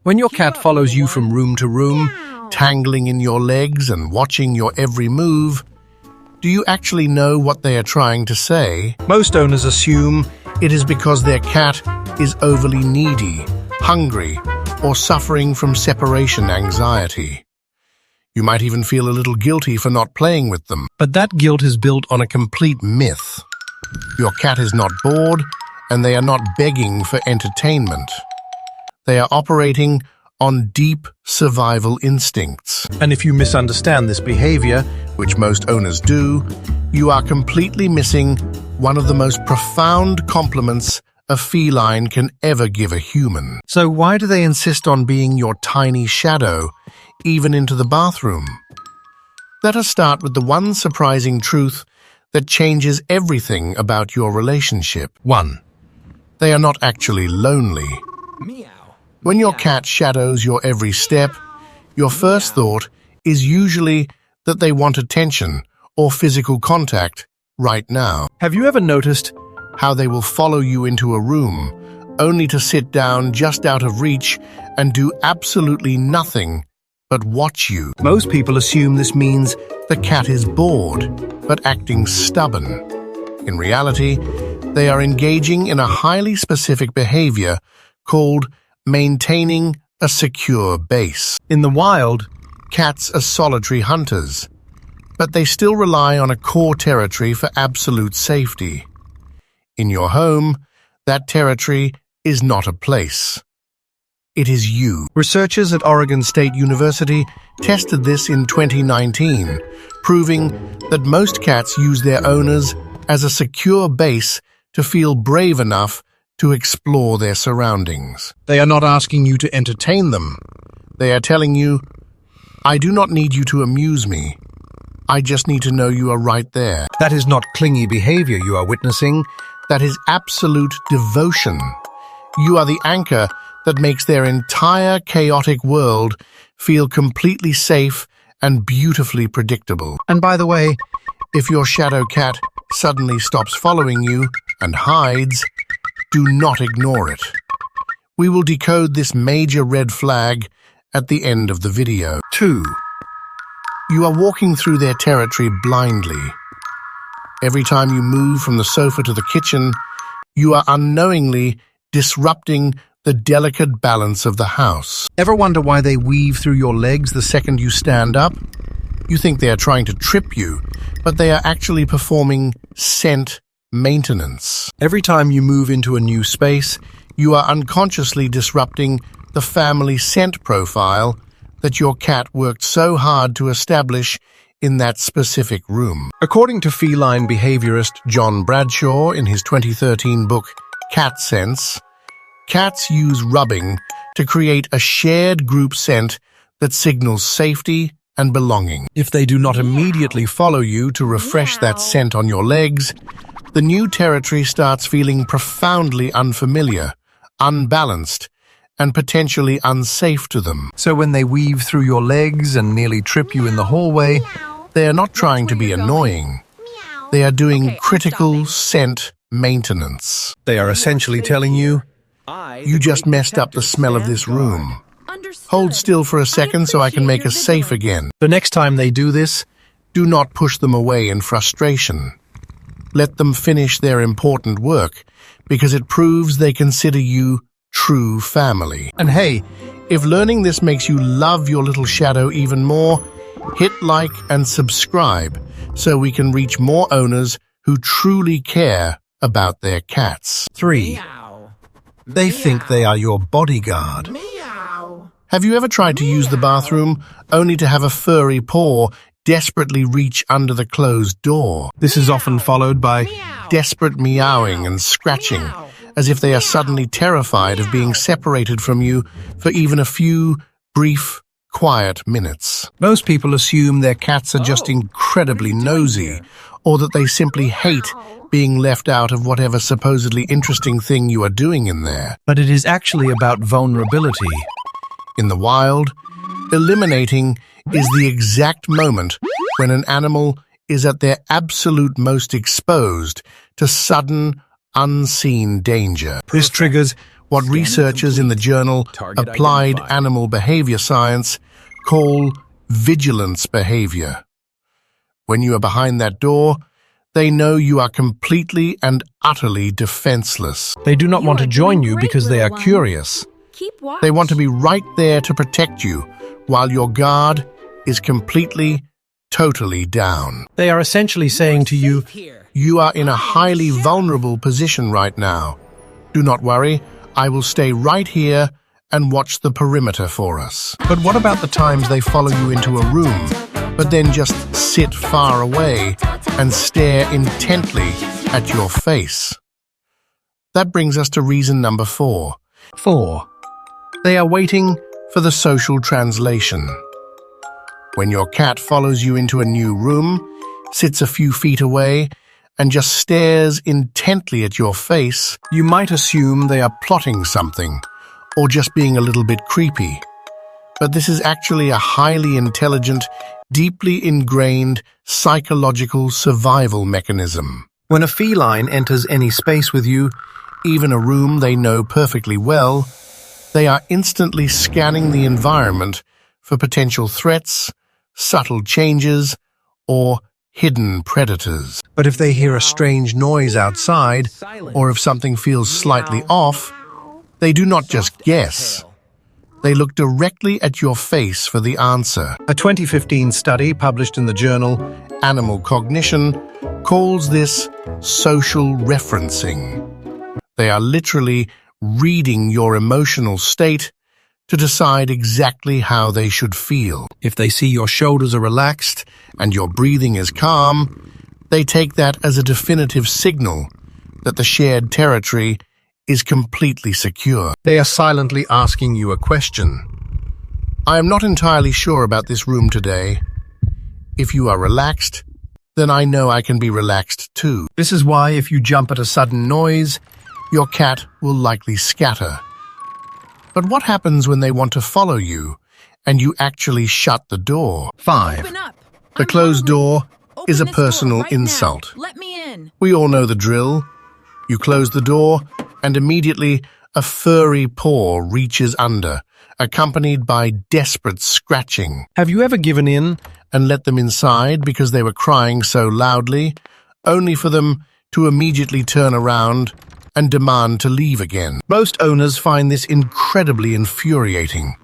When your cat follows you from room to room, tangling in your legs and watching your every move, do you actually know what they are trying to say? Most owners assume it is because their cat is overly needy, hungry, or suffering from separation anxiety. You might even feel a little guilty for not playing with them. But that guilt is built on a complete myth. Your cat is not bored, and they are not begging for entertainment. They are operating on deep survival instincts. And if you misunderstand this behavior, which most owners do, you are completely missing one of the most profound compliments a feline can ever give a human. So why do they insist on being your tiny shadow, even into the bathroom? Let us start with the one surprising truth that changes everything about your relationship. 1. They are not actually lonely. When your cat shadows your every step, your first thought is usually that they want attention or physical contact right now. Have you ever noticed how they will follow you into a room, only to sit down just out of reach and do absolutely nothing but watch you? Most people assume this means the cat is bored, but acting stubborn. In reality, they are engaging in a highly specific behavior called maintaining a secure base. In the wild, cats are solitary hunters, but they still rely on a core territory for absolute safety. In your home, that territory is not a place. It is you. Researchers at Oregon State University tested this in 2019, proving that most cats use their owners as a secure base to feel brave enough to explore their surroundings. They are not asking you to entertain them. They are telling you, I do not need you to amuse me. I just need to know you are right there. That is not clingy behavior you are witnessing. That is absolute devotion. You are the anchor that makes their entire chaotic world feel completely safe and beautifully predictable. And by the way, if your shadow cat suddenly stops following you and hides, do not ignore it. We will decode this major red flag at the end of the video. 2. You are walking through their territory blindly. Every time you move from the sofa to the kitchen, you are unknowingly disrupting the delicate balance of the house. Ever wonder why they weave through your legs the second you stand up? You think they are trying to trip you, but they are actually performing scent maintenance. Every time you move into a new space, you are unconsciously disrupting the family scent profile that your cat worked so hard to establish in that specific room. According to feline behaviorist John Bradshaw in his 2013 book, Cat Sense, cats use rubbing to create a shared group scent that signals safety and belonging. If they do not immediately follow you to refresh that scent on your legs, the new territory starts feeling profoundly unfamiliar, unbalanced, and potentially unsafe to them. So when they weave through your legs and nearly trip you in the hallway, they are not trying to be annoying. They are doing critical scent maintenance. They are essentially telling you, you just messed up the smell of this room. Hold still for a second so I can make us safe again. The next time they do this, do not push them away in frustration. Let them finish their important work, because it proves they consider you true family. And hey, if learning this makes you love your little shadow even more, hit like and subscribe so we can reach more owners who truly care about their cats. 3. They think they are your bodyguard. Have you ever tried to use the bathroom only to have a furry paw desperately reach under the closed door? This is often followed by desperate meowing and scratching, as if they are suddenly terrified of being separated from you for even a few brief, quiet minutes. Most people assume their cats are just incredibly nosy, or that they simply hate being left out of whatever supposedly interesting thing you are doing in there. But it is actually about vulnerability. In the wild, eliminating is the exact moment when an animal is at their absolute most exposed to sudden, unseen danger. This triggers what researchers in the journal Applied Animal Behavior Science call vigilance behavior. When you are behind that door, they know you are completely and utterly defenseless. They do not want to join you because they are curious. They want to be right there to protect you while your guard is completely, totally down. They are essentially saying to you, you are in a highly vulnerable position right now. Do not worry, I will stay right here and watch the perimeter for us. But what about the times they follow you into a room, but then just sit far away and stare intently at your face? That brings us to reason number 4. 4. They are waiting for the social translation. When your cat follows you into a new room, sits a few feet away, and just stares intently at your face, you might assume they are plotting something, or just being a little bit creepy. But this is actually a highly intelligent, deeply ingrained psychological survival mechanism. When a feline enters any space with you, even a room they know perfectly well, they are instantly scanning the environment for potential threats, subtle changes, or hidden predators. But if they hear a strange noise outside, or if something feels slightly off, they do not just guess. They look directly at your face for the answer. A 2015 study published in the journal Animal Cognition calls this social referencing. They are literally reading your emotional state to decide exactly how they should feel. If they see your shoulders are relaxed and your breathing is calm, they take that as a definitive signal that the shared territory is completely secure. They are silently asking you a question. I am not entirely sure about this room today. If you are relaxed, then I know I can be relaxed too. This is why if you jump at a sudden noise, your cat will likely scatter. But what happens when they want to follow you and you actually shut the door? 5. The closed door is a personal insult. Let me in. We all know the drill. You close the door, and immediately a furry paw reaches under, accompanied by desperate scratching. Have you ever given in and let them inside because they were crying so loudly, only for them to immediately turn around and demand to leave again? Most owners find this incredibly infuriating.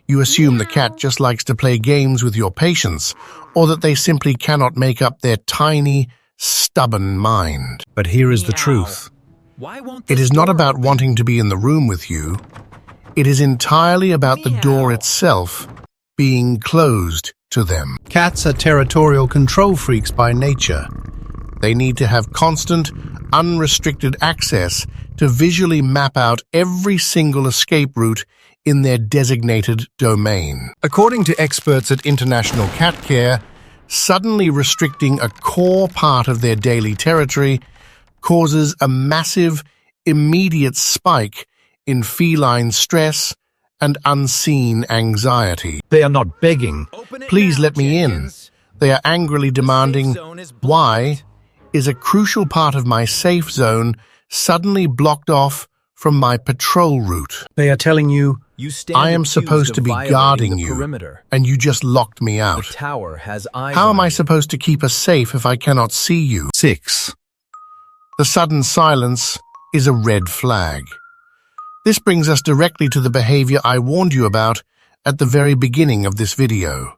You assume the cat just likes to play games with your patience, or that they simply cannot make up their tiny, stubborn mind. But here is the truth. It is not about wanting to be in the room with you. It is entirely about the door itself being closed to them. Cats are territorial control freaks by nature. They need to have constant, unrestricted access to visually map out every single escape route in their designated domain. According to experts at International Cat Care, suddenly restricting a core part of their daily territory causes a massive, immediate spike in feline stress and unseen anxiety. They are not begging, "Please let me in." They are angrily demanding, "Why is a crucial part of my safe zone suddenly blocked off from my patrol route?" They are telling you, "I am supposed to be guarding you, and you just locked me out. How am I supposed to keep us safe if I cannot see you?" 6. The sudden silence is a red flag. This brings us directly to the behavior I warned you about at the very beginning of this video.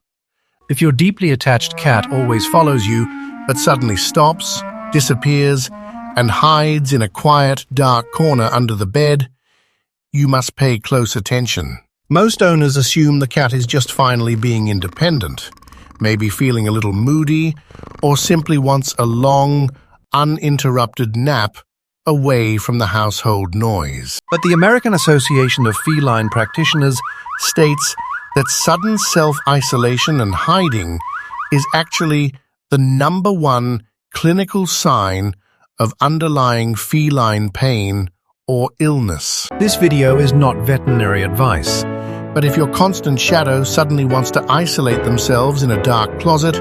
If your deeply attached cat always follows you, but suddenly stops, disappears, and hides in a quiet, dark corner under the bed, you must pay close attention. Most owners assume the cat is just finally being independent, maybe feeling a little moody, or simply wants a long, uninterrupted nap away from the household noise. But the American Association of Feline Practitioners states that sudden self-isolation and hiding is actually the #1 clinical sign of underlying feline pain or illness. This video is not veterinary advice, but if your constant shadow suddenly wants to isolate themselves in a dark closet,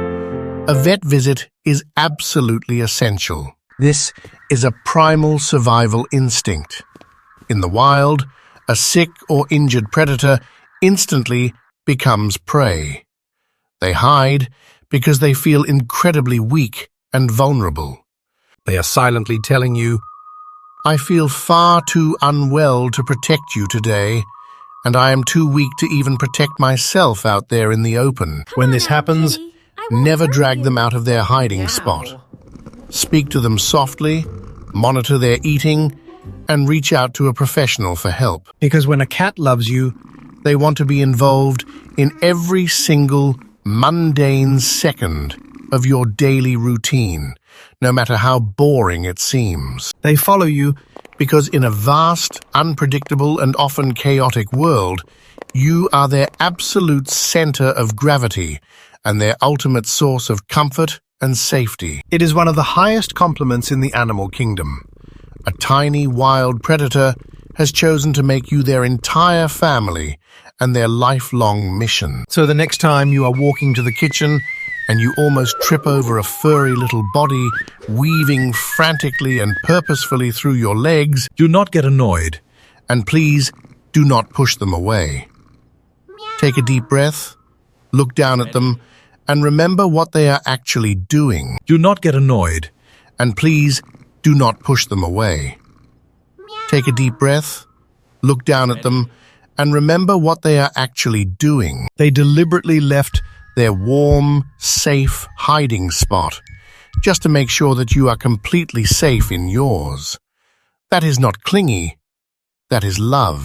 a vet visit is absolutely essential. This is a primal survival instinct. In the wild, A sick or injured predator instantly becomes prey. They hide because they feel incredibly weak and vulnerable. They are silently telling you, "I feel far too unwell to protect you today, and I am too weak to even protect myself out there in the open." When this happens, never drag them out of their hiding spot. Speak to them softly, monitor their eating, and reach out to a professional for help. Because when a cat loves you, they want to be involved in every single mundane second of your daily routine, no matter how boring it seems. They follow you because in a vast, unpredictable, and often chaotic world, you are their absolute center of gravity and their ultimate source of comfort and safety. It is one of the highest compliments in the animal kingdom. A tiny, wild predator has chosen to make you their entire family and their lifelong mission. So the next time you are walking to the kitchen and you almost trip over a furry little body weaving frantically and purposefully through your legs, do not get annoyed, and please do not push them away. Take a deep breath, look down at them, and remember what they are actually doing. Do not get annoyed, and please do not push them away. Take a deep breath, look down at them, and remember what they are actually doing. They deliberately left their warm, safe hiding spot just to make sure that you are completely safe in yours. That is not clingy, that is love.